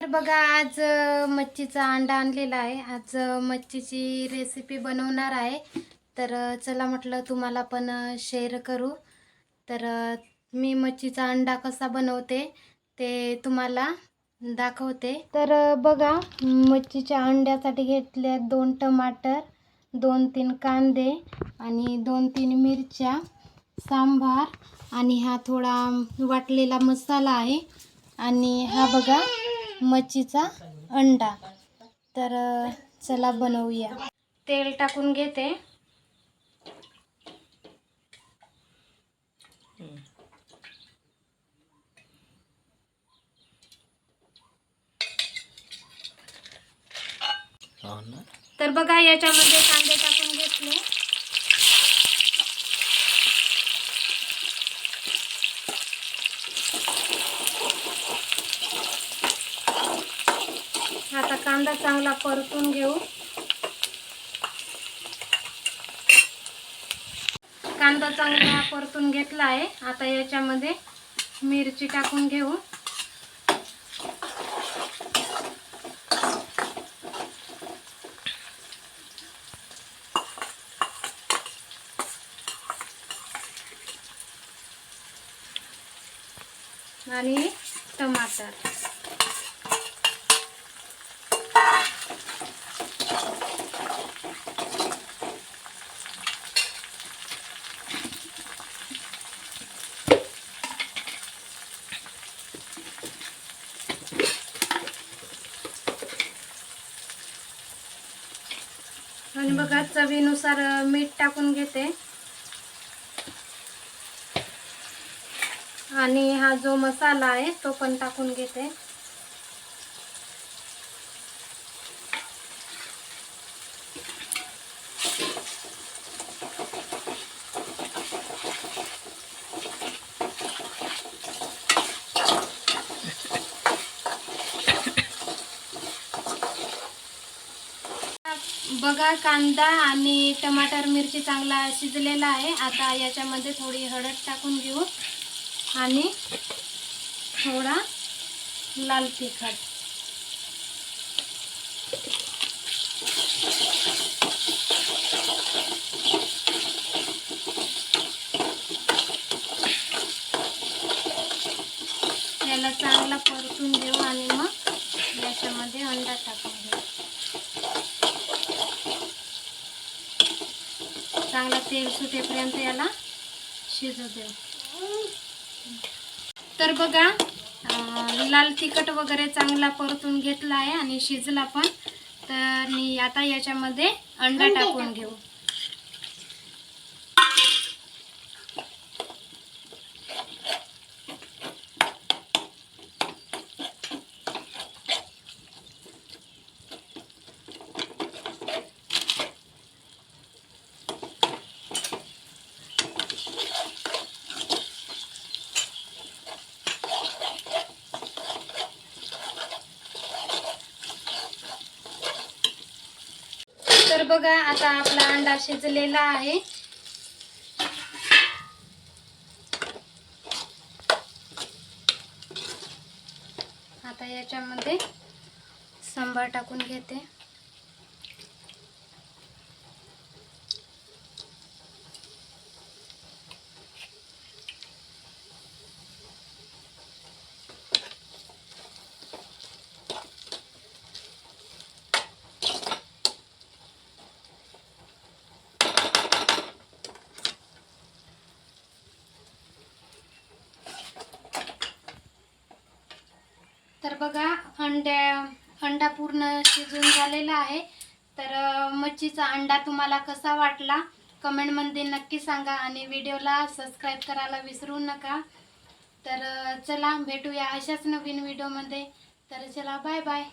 तर बघा आज मच्छीचा अंडा आणलेला आहे। आज मच्छीची रेसिपी बनवणार आहे। तर चला म्हटलं तुम्हाला पण शेअर करू। तर मी मच्छीचा अंडा कसा बनवते ते तुम्हाला दाखवते। तर बघा मच्छीच्या अंड्यासाठी घेतले 2 टमाटर, 2-3 कांदे आणि 2-3 मिरच्या, सांबार आणि हा थोडा वाटलेला मसाला आहे आणि हा बघा मच्छीचा अंडा। तर चला बनवूया। तेल टाकून घेते। तर बघा याच्यामध्ये कांदे टाकून घेतले। आता कांदा चांगला परतून घेऊ। कांदा चांगला परतून घेतला आहे। आता याच्यामध्ये मिरची टाकून घेऊ। आणि टमाटर आणि बघा चवीनुसार मीठ टाकून घेते आणि हा जो मसाला आहे तो पण टाकून घेते। बघा कांदा आणि टमाटर मिरची चांगला शिजलेला आहे। आता याच्यामध्ये थोडी हळद टाकून घेऊ आणि थोडा लाल तिखट। याला चांगला परतून घेऊ आणि मग याच्यामध्ये अंडा टाकून घेऊ। चांगला तेल सुटेपर्यंत याला शिजू देऊ। तर बघा लाल तिखट वगैरे चांगला परतून घेतला आहे आणि शिजला पण। तर आता याच्यामध्ये अंडा टाकून घेऊ। तर बघा आता आपला अंडा शिजलेला आहे। आता याच्यामध्ये सांबार टाकून घेते। तर बघा अंडा पूर्ण शिजून झालेला आहे। तर मच्छीचा अंडा तुम्हाला कसा वाटला कमेंट मध्ये नक्की सांगा आणि व्हिडिओला सबस्क्राइब करायला विसरू नका। तर चला भेटूया अशाच नवीन व्हिडिओ मध्ये। तर चला बाय बाय।